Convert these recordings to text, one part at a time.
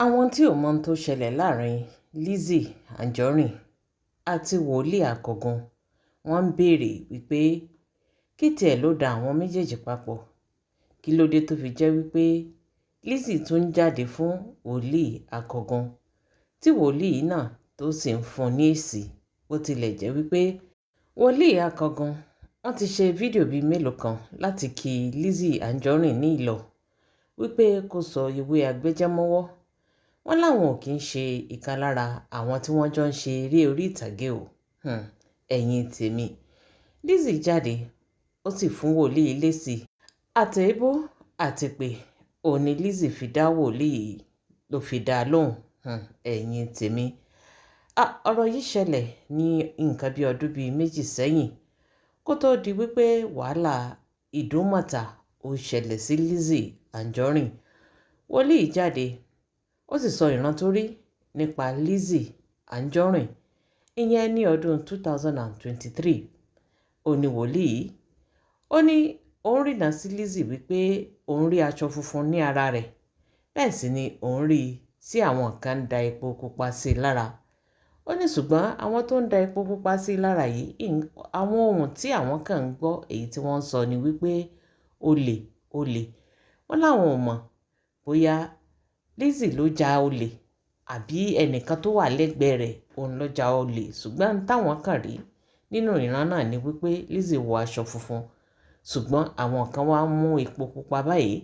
Àwọn tí ò mọ ohun tó ṣẹlẹ̀ láàrin Lizzy Anjorin àti wòlíì Akogun wọ́n ń béèrè wípé kí tiẹ̀ ló da àwọn méjèèjì papọ̀, kí ló dé tó fi jẹ́ wípé Lizzy tún ń jáde fún wòlíì Akogun tí wòlíì náà tó sì ń fún ní èsì, bó tilẹ̀ jẹ́ wípé wòlíì Akogun wọ́n ti ṣe fídíò bíi mélòó kan láti kí Lizzy Anjorin ní ìlọ̀ wípé kó sọ ìwé agbẹjẹ́mọ́wọ́. Wọ́n láwọn ò kí ń ṣe ìkan lára àwọn tí wọ́n jọ ń ṣe eré orí ìtàgé o. Ẹ̀yin tèmi, Lizzy jáde ó sì fún wòlíì lésì àtẹ̀ébó àtìpè òní Lizzy fi dá wòlíì ló fi dá lóhùn. Ẹ̀yin tèmi, ọ̀rọ̀ yìí ṣẹlẹ̀ ní nǹkan bí ọdún bíi méjì sẹ́yìn kó tó di wípé wàhálà ìdúnmọ̀tà ó ṣẹlẹ̀ sí Lizzy Anjorin. Wòlíì jáde ó sì sọ ìran tó rí nípa Lizzy Anjorin ìyẹn ní ọdún 2023. Ó ní wòlíì ó ní òun rìnà sí Lizzy wípé òun rí aṣọ funfun ní ara rẹ̀, bẹ́ẹ̀ sì ni òun rí tí àwọn kan ń da epo pupa sí i lára. Ó ní ṣùgbọ́n àwọn tó ń da epo pupa sí i lára yìí, àwọn ohun tí àwọn kan ń gbọ́ èyí tí wọ́n ń sọ ni wípé olè olè. Wọ́n láwọn ò mọ̀ bóyá Lizzy ló ja olè àbí ẹnìkan tó wà lẹ́gbẹ̀ẹ́ rẹ̀ òun ló ja olè, ṣùgbọ́n táwọn kàn rí nínú ìran náà ni wípé Lizzy wọ aṣọ funfun, ṣùgbọ́n àwọn kan wá mú epo pupa báyìí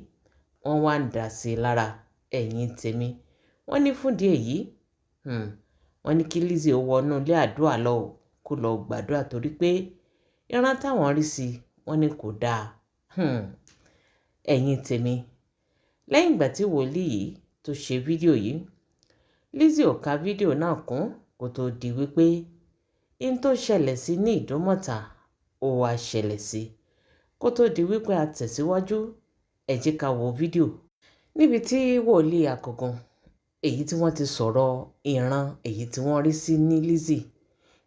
wọ́n wá ń dà sí i lára. Ẹ̀yin tèmi, wọ́n ní fúndìí èyí wọ́n ní kí Lizzy ó wọnú ilé àdúrà lọ kó lọ gbàdúrà torí pé ìran táwọn rí sí wọ́n ní kò dáa. Ẹ̀yin tèmi, lẹ́yìn ìgbà tí wòlíì yìí tó ṣe fídíò yìí, Lizzy ò ka fídíò náà kún kó tó di wípé in tó ṣẹlẹ̀ sí ní ìdúnmọ̀tà ó wá ṣẹlẹ̀ sí kó tó di wípé a tẹ̀síwájú. Ẹ jẹ́ ká wo fídíò níbi tí wòlíì Akogun èyí tí wọ́n ti sọ̀rọ̀ ìran èyí tí wọ́n rí sí ní Lizzy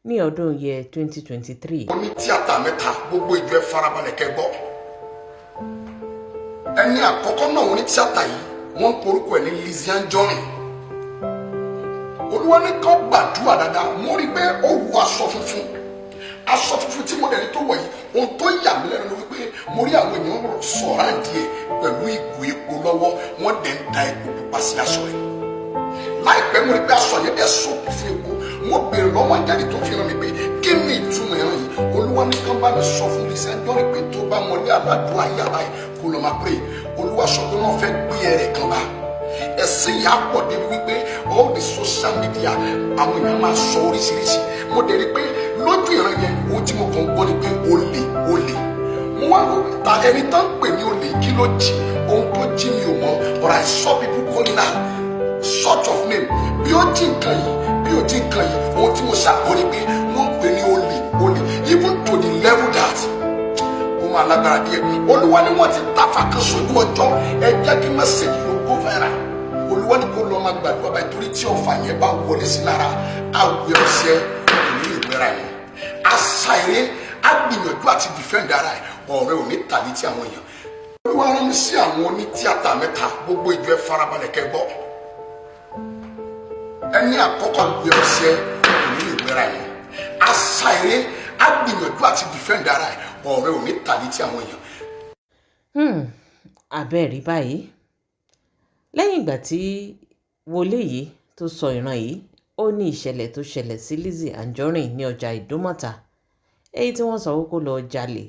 ní ọdún 2023. Ó ní tíátà mẹ́ta, gbogbo ìjọ ẹ farabalẹ̀ kẹ́ gbọ́. Ẹni àkọ́kọ́ náà wọ́n ní tíátà yìí wọ́n ń porúkọ ẹ̀ ní Lizzy Anjorin. Olúwa ní kó gbàdúrà dáadáa, mo rí pé ó wọ aṣọ funfun tí mo dẹ̀ ní tó wọ̀ yìí. Ohun tó yà mí lẹ́nu ni wípé mo rí àwọn èèyàn sọ̀rọ̀ àǹdí ẹ̀ pẹ̀lú ìgò epo lọ́wọ́, wọ́n dẹ̀ ń da epo pupa sí aṣọ ẹ̀. Láìpẹ́ mo rí pé aṣọ yẹn dẹ̀ sọ̀kù fún epo. Mo bèrè lọ́wọ́ jáde tó fi hàn mí pé kí ni ìtumọ̀ ẹ̀rọ yìí. Olúwa ní kán bá mi sọ fún Lizzy Anjorin pé tó bá mọlé aládùn ayé àbáyé kó lọ máa pray. Olúwa sọ pé wọ́n fẹ́ gbé ẹrẹ̀ kan bá. Ẹ̀sìn yà pọ̀ débi wípé all the social media àwọn èèyàn máa sọ oríṣiríṣi. Mo dẹ̀ rí pé lójú ìran yẹn ohun tí mo kàn gbọ́ ni pé olè. Mo wá ló ta ẹni tán pè ní olè kí ló jí, ohun tó jí mi ò mọ̀, but I saw people calling out sort of name. Bí ó jí nǹkan yìí, bí ó jí nǹkan yìí, ohun tí mo ṣàkórí pé wọ́n pè ní olè even to the level that máa lágbára díẹ̀. Olúwa ni wọ́n ti tàfà kan sójú ọjọ́, ẹ jẹ́ kí mẹ́sẹ̀gì ló kó fẹ́ra. Olúwa ni kó lọ́ọ́ máa gbàdúrà báyìí torí tí ọ̀fà yẹn bá wọlé sí lára àwẹ̀ ọ̀sẹ̀ ìlú ìwéra yẹn. Àṣà eré á gbìyànjú àti dìfẹ́ǹdì ara ẹ̀, ọ̀rẹ́ ò ní tàbí tí àwọn èèyàn. Olúwa rán mi sí àwọn oní tíátà mẹ́ta, gbogbo ìjọ ẹ farabalẹ̀ kẹ́ gbọ́. Ẹni àkọ́kọ́ àwẹ̀ ọ̀sẹ̀ ìlú ìwéra yẹn. Àṣà eré á gbìyànjú àti dìfẹ́ǹdì ara ẹ̀, ọ̀rẹ́ ò ní tàbí tí àwọn èèyàn. Àbẹ́ẹ̀rí báyìí, lẹ́yìn ìgbà tí wòlíì yìí tó sọ ìran yìí, ó ní ìṣẹ̀lẹ̀ tó ṣẹlẹ̀ sí Lizzy Anjorin ní ọjà ìdúnmọ̀tà èyí tí wọ́n sọ wípé ó lọ jalè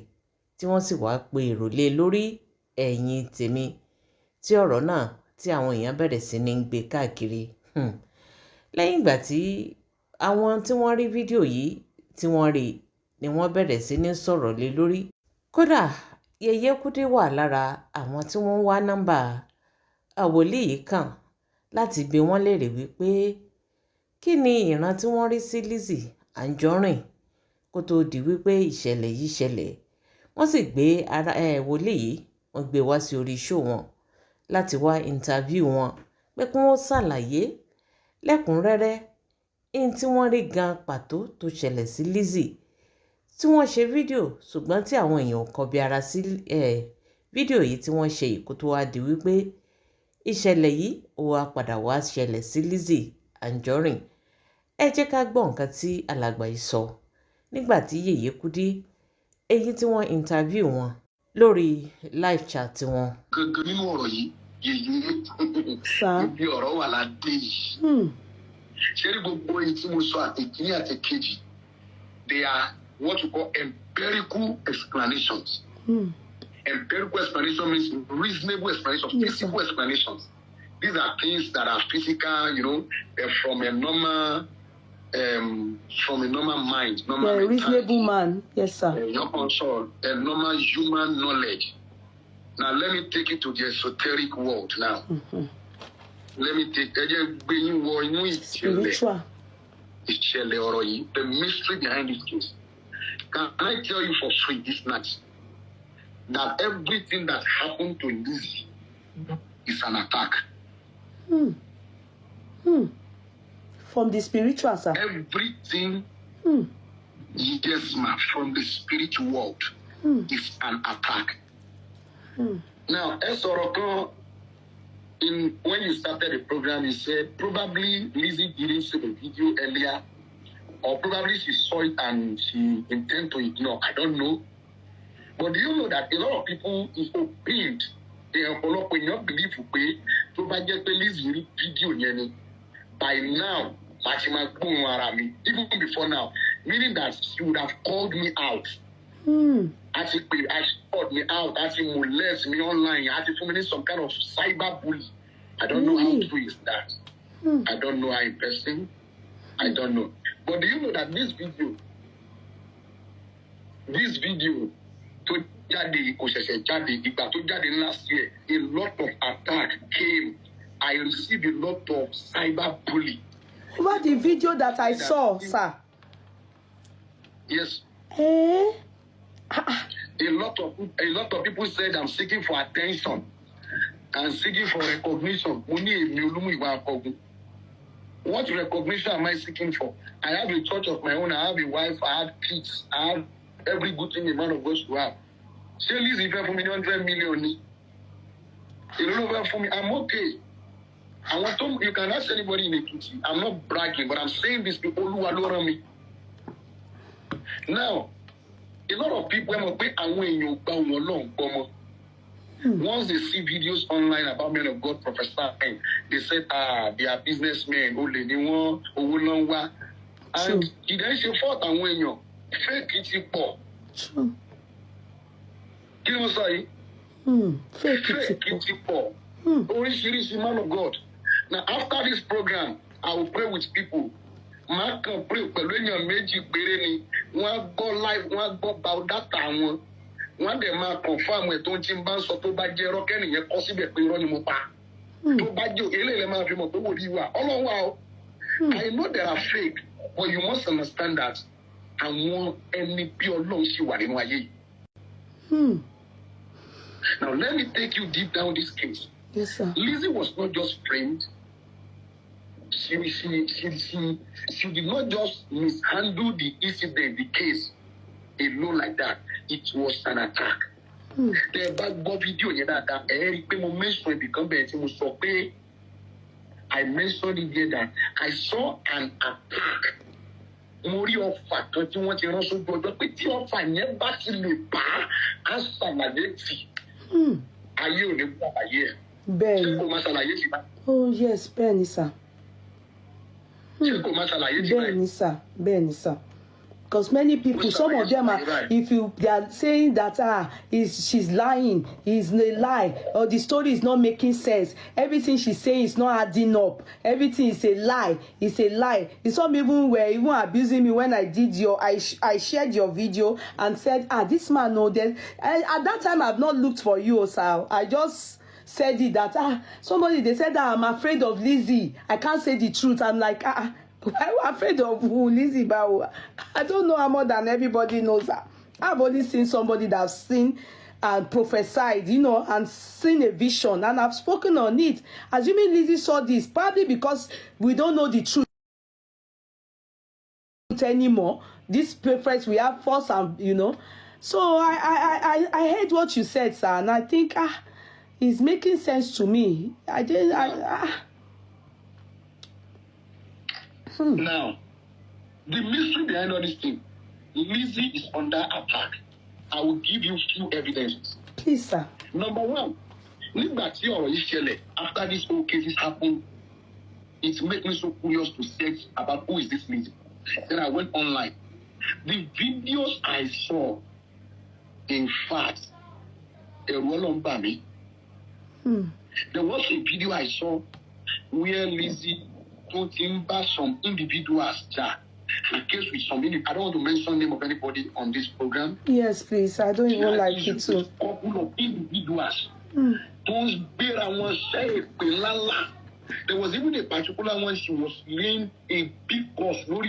tí wọ́n sì wá pe èrò lé lórí. Ẹ̀yin tèmi, tí ọ̀rọ̀ náà tí àwọn èèyàn bẹ̀rẹ̀ sí ní gbé káàkiri. Lẹ́yìn ìgbà tí àwọn tí wọ́n rí fídíò yìí tí wọ́n rí ni wọ́n bẹ̀rẹ̀ sí ní sọ̀rọ̀ lé lórí. Kódà Yèyé Kúdí wà lára àwọn tí wọ́n wá nọ́mbà wòlíì yìí kàn láti bi wọ́n léèrè wípé kí ni ìran tí wọ́n rí sí Lizzy Anjorin kó tó di wípé ìṣẹ̀lẹ̀ yìí ṣẹlẹ̀. Wọ́n sì gbé wòlíì yìí, wọ́n gbé wá sí orí show wọn láti wá interview wọn pé kí wọ́n ṣàlàyé lẹ́kùnrẹ́rẹ́ ihun tí wọ́n rí gan pàtó tó ṣẹlẹ̀ sí Lizzy tí wọ́n ṣe fídíò, ṣùgbọ́n tí àwọn èèyàn kọbi ara sí fídíò yìí tí wọ́n ṣe yìí kó tó wá di wípé ìṣẹ̀lẹ̀ yìí ó wá padà wá ṣẹlẹ̀ sí Lizzy Anjorin. Ẹ jẹ́ ká gbọ́ nǹkan tí alàgbà yìí sọ nígbà tí Yèyé Kúdí èyí tí wọ́n interview wọn lórí live chat wọn. Gangan nínú ọ̀rọ̀ yìí Yèyé ibi ọ̀rọ̀ wà ládé yìí. Ṣé rí gbogbo èyí tí mo sọ àtẹ̀kíní àtẹ̀kejì, they are what we call empirical explanations. Empirical explanation means reasonable explanations, physical explanations. These are things that are physical, you know, from a normal mind, normal reasonable man. Yes, sir. Also, a normal human knowledge. Now, let me take it to the esoteric world now. Let me take spiritual. The mystery behind this case. Can I tell you for free this night that everything that happened to Lizzy is an attack? From the spiritual, sir. Everything, yes, ma'am, from the spiritual world is an attack. Now, Esorokan, when you started the program, you said probably Lizzy didn't see the video earlier, or probably she saw it and she intended to ignore. I don't know. But do you know that a lot of people is opined? They have when you believe to get the Lizzy video by now, even before now, meaning that she would have called me out. As she called me out, as she molested me online, as she committed some kind of cyber bully. I don't know how true is that. I don't know how interesting. I don't know. But do you know that this video, to Jadi last year, a lot of attack came. I received a lot of cyber bully. Over the video that I saw, sir. Yes. Eh? A lot of people said I'm seeking for attention and seeking for recognition. Olumuyiwa Akogun. What recognition am I seeking for? I have a church of my own. I have a wife. I have kids. I have every good thing a man of God should have. Say Lizzy for me 100 million. You know for me, I'm okay. I want to. You can ask anybody in the kitchen. I'm not bragging, but I'm saying this to Oluwa me. Now, a lot of people once they see videos online about men of God prophesying, they said, they are businessmen, and he then say fault and when you fake it poor. True. You know what I'm saying? Fake it poor. Oríṣiríṣi man of God. Now after this program, I will pray with people. Má kàn pray pẹ̀lú èèyàn méjì péré ni. Wọ́n go live, wọ́n go about data wọn. Wọ́n dẹ̀ máa confirm ẹ̀ tó ń tí ń bá ń sọ tó bá jẹ́ ẹ̀rọ kẹ́nìyẹn kọ́ síbẹ̀ pé irọ́ ni mo pa. Tó bá jẹ́ eléyìí lè máa fi mọ̀ pé wò rí wà. Ọlọ́run wà o. I know they are fake, but you must understand that àwọn ẹni bí Ọlọ́run ṣì wà nínú ayé yìí. Now let me take you deep down this case. Yes, sir. Lizzy was not just framed. She did not just mishandle the incident, the case alone like that. It was an attack. The back video I mentioned it here that I saw an attack. Mori ọfà kan tí wọ́n ti rán sójú ọjọ́ pé tí ọfà yẹn bá ti lè bá a ṣàlàyé tì. Ayé ò ní gbọ́ àyè ẹ̀. Bẹ́ẹ̀ni. Ṣé kò máa ṣàlàyé tì bá? Oh yes, bẹ́ẹ̀ni sir. Ṣé kò máa ṣàlàyé tì bá? Bẹ́ẹ̀ni sir, bẹ́ẹ̀ni sir. Because many people, some of them are, they are saying that she's lying, it's a lie, or the story is not making sense. Everything she's saying is not adding up. Everything is a lie. It's a lie. Some even were even abusing me when I did I shared your video and said, this man no that. At that time I've not looked for you, sir. I just said it that somebody they said that I'm afraid of Lizzy. I can't say the truth. I'm like I'm afraid of who, Lizzy Bao. I don't know her more than everybody knows her. I've only seen somebody that I've seen and prophesied, and seen a vision, and I've spoken on it. Assuming Lizzy saw this, probably because we don't know the truth anymore. This preference we have force and So I heard what you said, sir, and I think It's making sense to me. Now, the mystery behind all this thing, Lizzy is under attack. I will give you few evidences. Please, sir. Number one, after this whole cases happened, it made me so curious to search about who is this Lizzy. Then I went online. The videos I saw, in fact, there was a video I saw where Lizzy told him about some individuals that a case with some I don't want to mention the name of anybody on this program. Yes, please. I don't even like it too. A couple of individuals. There was even a particular one, she was laying a big course. And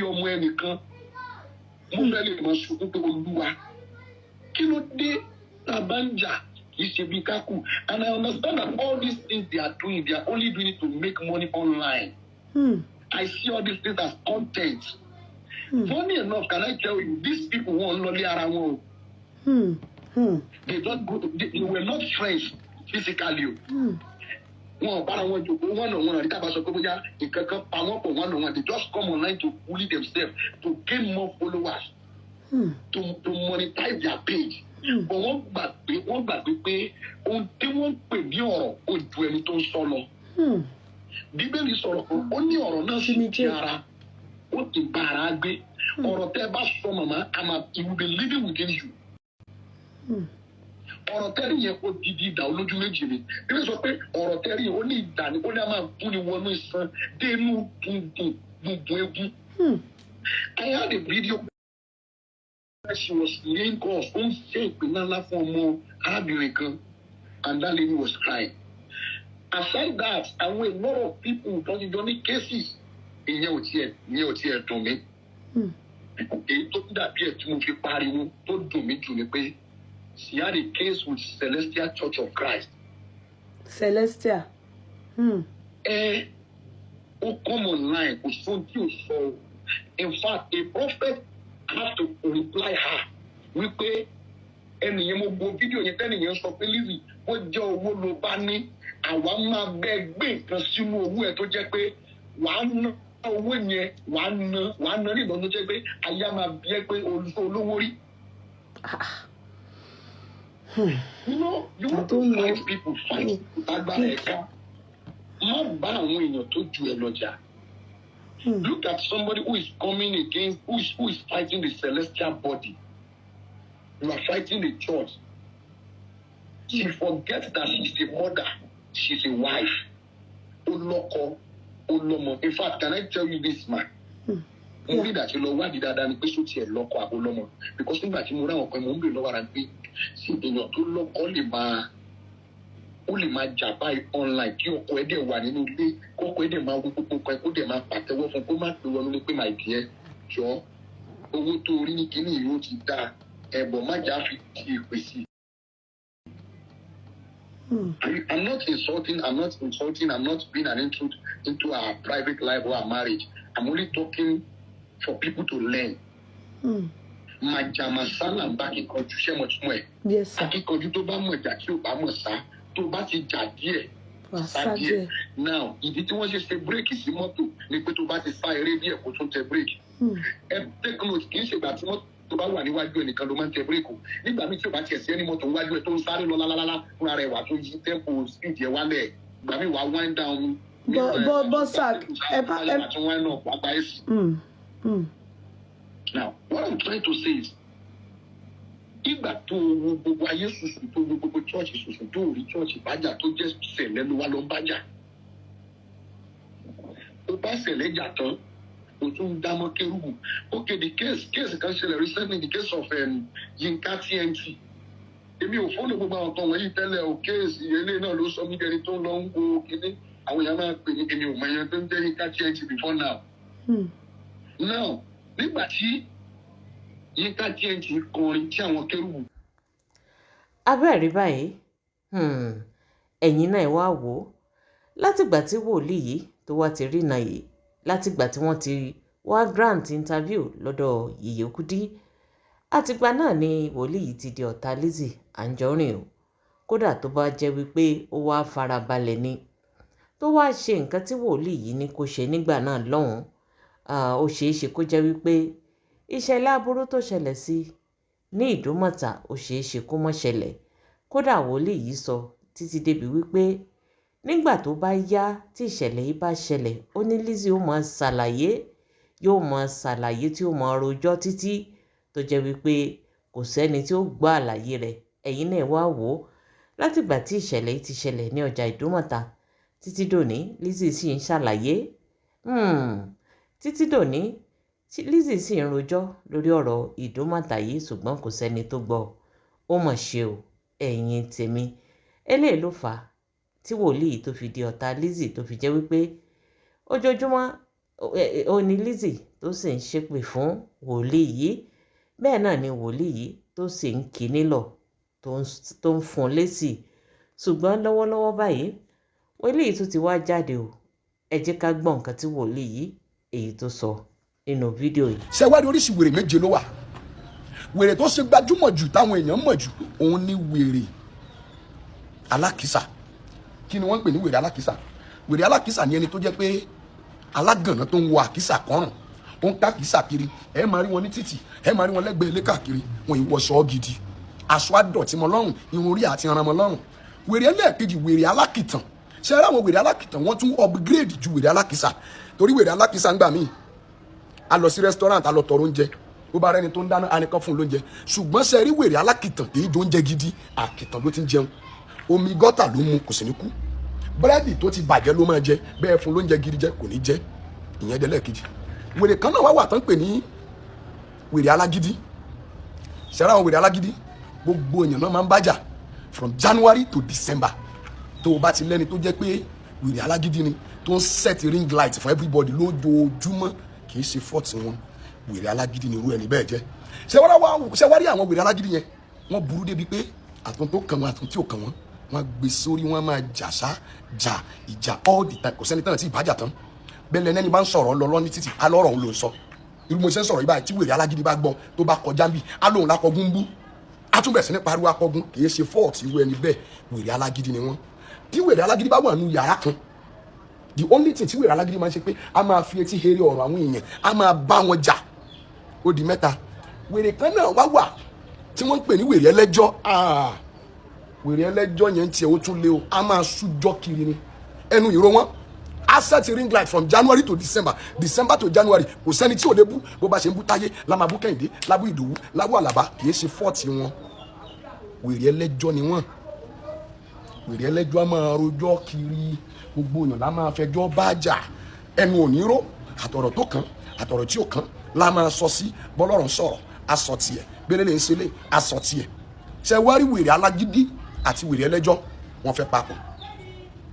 I understand that all these things they are doing, they are only doing it to make money online. I see all these things as content. Funny enough, can I tell you, these people won't only around. They don't go. They were not friends physically. They just come online to bully themselves, to gain more followers, to monetize their page. But one back pay on they won't pay the or solo. Bíbélì sọ̀rọ̀ ó ní ọ̀rọ̀ náà sì ti ara ó ti bá ara gbé ọ̀rọ̀ tẹ́ bá sọ màmá it will be living within you. Ọ̀rọ̀ tẹ́rí yẹn ó di ìdá olójú méjì ni bí wọ́n sọ pé ọ̀rọ̀ tẹ́rí yẹn ó ní ìdá ni ó ní a máa bú ni wọnú ìsan dé inú gbùngbùn egun. I had a video where she was laying calls ó ń ṣe ìpínlẹ̀ ńlá fún ọmọ arábìnrin kan and that lady was crying. Aside that, a lot of people don't need cases. In your tear to me. It took that year to move your party, don't do me to me. She had a case with Celestial Church of Christ. Celestial. Oh, come online, so. In fact, a prophet had to reply her. We pay any video, you're telling you, so Lizzy, what your will banning. Àwa máa bẹ gbé nǹkan sínú owó ẹ tó jẹ́ pé wàá ná owó yẹn wàá ná nígbà tó jẹ́ pé aya máa bí ẹ pé olówó rí. You want to fight people fight agbára ẹ̀ka má bá àwọn èèyàn tó ju ẹ lọ́jà. Look at somebody who is coming against who is fighting the celestial body. You are fighting the church. She forgets that she's the mother. She's a wife. Oloko, Olomo. In fact, can I tell you this, man? Only that you know why did I question to Loko Olomo? Because in that you know when we know what I'm saying, see in your two look only my jabai online. You go there one in the go there my go there my party wo from come to one look my dear. Sure. Owo to ri ni kini yo ti da e bo ma ja fi ti pesi. I'm not insulting. I'm not being an intrude into our private life or our marriage. I'm only talking for people to learn. Majamasala back in country much more. Yes, sir. Now, if it was just a break, is the motto. Break. Take note, tó bá wà níwájú ẹnìkan ló máa ń tẹ bíréèkù nígbà míì tí ò bá tiẹ̀ sí ẹni mọ́tò níwájú ẹ tó ń sáré lọ lálálálá fúnra rẹ̀ wà tó yí tempo speed yẹn wálẹ̀ ìgbà míì wà wind down. But sir, now what I'm trying to say is ìgbà tó wo gbogbo ayé ṣùṣù tó wo gbogbo church ṣùṣù tó rí church ìbájà tó jẹ́ ṣẹlẹ̀ ló wá ló ń bájà ó bá ṣẹlẹ̀ jà tán. Okay, the case can share recently the case of Yinka TNT. Èmi ò fọ́nà gbogbo àwọn kan wọ̀nyí tẹ́lẹ̀ o case ilé náà ló sọ mí dẹni tó ń lọ ń wo kíní àwọn èèyàn máa ń pè ní èmi ò mọ ẹyẹ tó ń jẹ́ Yinka TNT before now. Now nígbà tí Yinka TNT kọrin tí àwọn kérúbù. Abẹ́rẹ́ báyìí ẹ̀yin náà wá wò ó látìgbà tí wòlíì yìí tó wá ti rí náà yìí látìgbà tí wọ́n ti wá grant interview lọ́dọ̀ Yèyé Kúdí àtìgbà náà ni wòlíì yìí ti di ọ̀tá Lizzy Anjorin o kódà tó bá jẹ́ wípé ó wá farabalẹ̀ ni tó wá ṣe nǹkan tí wòlíì yìí ní kó ṣe nígbà náà lọ́hùn-ún, ó ṣeé ṣe kó jẹ́ wípé ìṣẹ̀lẹ̀ aburú tó ṣẹlẹ̀ sí ní Ìdúmọ̀tà ó ṣeé ṣe kó má ṣẹlẹ̀. Kódà wòlíì yìí sọ títí débi wípé nígbà tó bá yá tí ìṣẹ̀lẹ̀ yìí bá ṣẹlẹ̀, ó ní Lizzy ó máa ṣàlàyé, yóò máa ṣàlàyé tí ó máa rojọ́ títí tó jẹ́ wípé kò sẹ́ni tí ó gbọ́ àlàyé rẹ̀. Ẹ̀yin náà wá wò ó, látìgbà tí ìṣẹ̀lẹ̀ yìí ti ṣẹlẹ̀ ní ọjà Ìdúmọ̀tà títí dòní Lizzy sì ń ṣàlàyé. Títí dòní Lizzy sì ń rojọ́ lórí ọ̀rọ̀ Ìdúmọ̀tà yìí, ṣùgbọ́n kò sẹ́ni tó gbọ́. Ó mà ṣe o, ẹ̀yin tèmi. Eléyìí ló fà á tí wòlíì tó fi di ọ̀tá Lizzy, tó fi jẹ́ wípé ojoojúmọ́ ó ní Lizzy tó sì ń ṣépè fún wòlíì yìí. Bẹ́ẹ̀ náà ni wòlíì yìí tó sì ń kì í nílọ̀, tó ń fún un lésì. Ṣùgbọ́n lọ́wọ́lọ́wọ́ báyìí wòlíì tó ti wá jáde o. Ẹ jẹ́ ká gbọ́ nǹkan tí wòlíì yìí èyí tó sọ nínú fídíò yìí. ṣé wá rí oríṣi wèrè méje ló wà. Wèrè tó ṣe gbajúmọ̀ jù táwọn èèyàn mọ̀ jù òun ni wèrè alákìsà. Kí ni wọ́n ń pè ní wèrè alákìsà? Wèrè alákìsà ni ẹni tó jẹ́ pé alágànná tó ń wọ àkìsà kọ́rùn, ó ń ká kìsà kiri. Ẹ máa rí wọn ní títì, ẹ máa rí wọn lẹ́gbẹ̀ẹ́ ilé káàkiri. Wọn ì wọṣọ gidi, aṣọ àdọ̀tí mọ́ lọ́rùn, irun orí àti ọ̀ràn mọ́ lọ́rùn. Wèrè ẹlẹ́ẹ̀kejì wèrè alákìtàn. Ṣé ara àwọn wèrè alákìtàn wọ́n tún upgrade ju wèrè alákìsà? Torí wèrè alákìsà ń gbà míì a lọ sí restaurant, a lọ tọrọ oúnjẹ, ó bá rẹni tó ń dáná anìkan fún lóúnjẹ. Ṣùgbọ́n ṣe rí wèrè alákìtàn èyí tó ń jẹ gidi, àkìtàn ló ti ń jẹun, omi gọ́tà ló mu kò sì ní kú, búrẹ́dì tó ti bàjẹ́ ló máa jẹ, bẹ́ẹ̀ fún lóúnjẹ gidi jẹ kò ní jẹ. Ìyẹn dẹ́ lẹ́ẹ̀kejì. Wèrè kan náà wà tán pè ní wèrè alágídí. Ṣé ara àwọn wèrè alágídí gbogbo èèyàn náà máa ń bájà from January to December. Tó o bá ti lẹ́ni tó jẹ́ pé wèrè alágídí ni tó ń set ring light for everybody lójoojúmọ́, kì í ṣe fọ́ọ̀tì wọn. Wèrè alágídí ni irú ẹni bẹ́ẹ̀ jẹ́. Ṣé wá rí àwọn wèrè alágídí yẹn, wọ́n burú débi pé àtún tó kàn wọn àtún tí ò kàn wọn, wọ́n gbé sórí, wọ́n máa jà ìjà all the time. Kò sẹ́ni tán tí ìbájà tán. Bẹ́ẹ̀ lẹ́ni bá ń sọ̀rọ̀ lọ ní títì, alọ́rọ̀ òun ló ń sọ. Irú mo ṣe ń sọ̀rọ̀ yìí báyìí tí wèrè alágídí bá gbọ́ tó bá kọjá bí alóhùn lákọ̀gún bú, atúbẹ̀ sí ní pariwo Akọgun. Kì í ṣe fọ́ọ̀tì irú ẹni bẹ́ẹ̀, wèrè alágídí ni wọ́n. Tí wèrè alágídí bá wà nínú yàrá kan, the only thing tí wèrè alágídí máa ń ṣe pé a máa fi etí here ọ̀rọ̀ àwọn èèyàn, a máa bá wọn jà. Ó di mẹ́ta. Wèrè kan náà wà tí wọ́n ń pè ní wèrè ẹlẹ́jọ́. Wèrè ẹlẹ́jọ́ yẹn tiẹ̀ ó tún lé o, a máa sújọ́ kiri ni. Ẹnu ìró wọn a set ring light from January to December, December to January. Kò sẹ́ni tí ò lè bú, bó bá ṣe ń bú Táyé la máa bú Kẹ́hìndé, lábú Ìdòwú, lábú Àlàbá. Kì í ṣe fọ́ọ̀tì wọn. Wèrè ẹlẹ́jọ́ ni wọ́n. Wèrè ẹlẹ́jọ́ a máa rojọ́ kiri, gbogbo èèyàn la máa fẹjọ́ bá jà. Ẹnu òní ró, àtọ̀rọ̀ tó kàn àtọ̀rọ̀ tí ò kàn la máa sọ sí. Bọ́lọ́run sọ̀rọ̀ a sọ tiẹ̀, bẹ́lẹ̀ lè ń ṣe lé a sọ tiẹ̀. Ṣé wá rí wèrè alágídí àti wèrè ẹlẹ́jọ́, wọ́n fẹ́ papọ̀.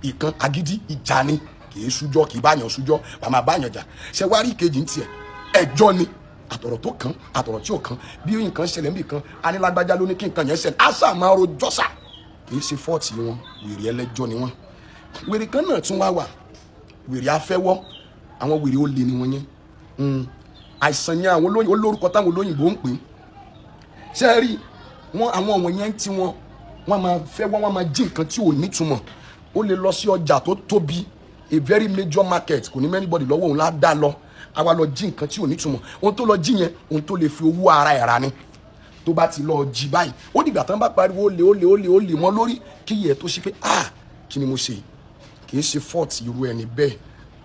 Ìkan agídí ìjà ni, kì í sújọ́, kì í báyàn sújọ́, bàmá báyàn jà. Ṣé wá rí ìkejì ń tiẹ̀, ẹjọ́ ni, àtọ̀rọ̀ tó kàn àtọ̀rọ̀ tí ò kàn. Bí nǹkan ṣẹlẹ̀ níbì kan, anílágbájá ló ní kí nǹkan yẹn ṣẹlẹ̀, á sà máa rojọ́ sà. Kì í ṣe fọ́ọ̀tì wọn, wèrè ẹlẹ́jọ́ ni wọ́n. Wèrè kan náà tún wá wà, wèrè afẹ́wọ́. Àwọn wèrè olè ni wọ́n yẹn. Àìsàn yẹn àwọn olórúkọ táwọn olóyìnbó ń pè. Ṣé rí wọn àwọn ọ̀wọ̀n yẹn tí wọ́n máa fẹ́ wọ́n máa jí nǹkan tí ò nítumọ̀. Ó lè lọ sí ọjà tó tóbi, a very major market, kò ní anybody lọ́wọ́, òun lá dá lọ, àwa lọ jí nǹkan tí ò nítumọ̀. Ohun tó lọ jí yẹn, ohun tó lè fi owó ara ẹ̀ rà ni. Tó bá ti lọ jí báyìí, ó dìgbà tán bá pariwo olè mọ́ lórí kí yẹ tó ṣe pé kí ni mo ṣe. Kì í ṣe fọ́ọ̀tì irú ẹni bẹ́ẹ̀,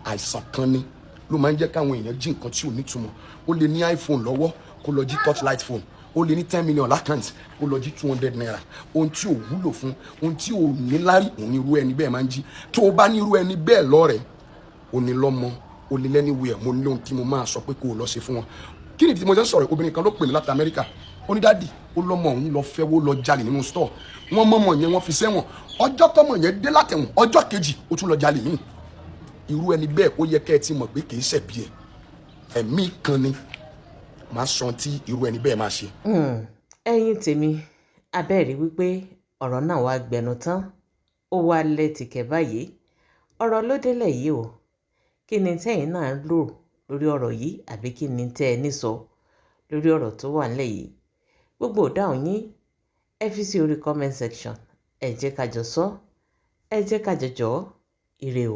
àìsàn kan ni ló máa ń jẹ́ káwọn èèyàn jí nǹkan tí ò nítumọ̀. Ó lè ní iPhone lọ́wọ́ kó lọ jí torchlight phone, ó lè ní 10 million lákàntì kó lọ jí 200 naira. Ohun tí ò wúlò fún, ohun tí ò ní lárí, òun ni irú ẹni bẹ́ẹ̀ máa ń jí. Tó o bá ní irú ẹni bẹ́ẹ̀ lọ́rẹ̀ẹ́, o ní lọ́mọ, o ní lẹ́niwẹ̀ẹ́, mo ní ohun tí mo máa sọ pé kó o lọ ṣe fún wọn. Kí ni tí mo jẹ́ sọ̀rọ̀, obìnrin kan ló pè mí láti Amẹ́ríkà. Ó ní dádì, ó lọ́mọ òun lọ fẹ́ wó lọ jalè nínú store. Wọ́n mọ̀mọ̀ yẹn wọ́n fi sẹ́wọ̀n. Ọjọ́ tọ́mọ yẹn dé látẹ̀wọ̀n, ọjọ́ kejì ó tún lọ jalè míì. Irú ẹni bẹ́ẹ̀ ó yẹ kẹ́ ẹ ti mọ̀ pé kì í ṣẹ̀bi ẹ̀. Ẹ̀mí kan ni máa sọ tí irú ẹni bẹ́ẹ̀ máa ṣe. Ẹ̀yin tèmi, abẹ́rẹ́ wípé ọ̀rọ̀ náà wá gbẹnu tán, ó wá lẹ́tìkẹ́ báyìí. Ọ̀rọ̀ ló délẹ̀ yìí o. Kí ni tẹ́yin náà lò lórí ọ̀rọ̀ yìí, àbí kí ni tẹ́ ẹ ní sọ lórí ọ̀rọ̀ tó wà nílẹ̀ yìí? Gbogbo ìdáhùn yín ẹ fi sí orí comment section. ẹ jẹ́ ká jọ sọ, ẹ jẹ́ ká jọ jọ́, ire o.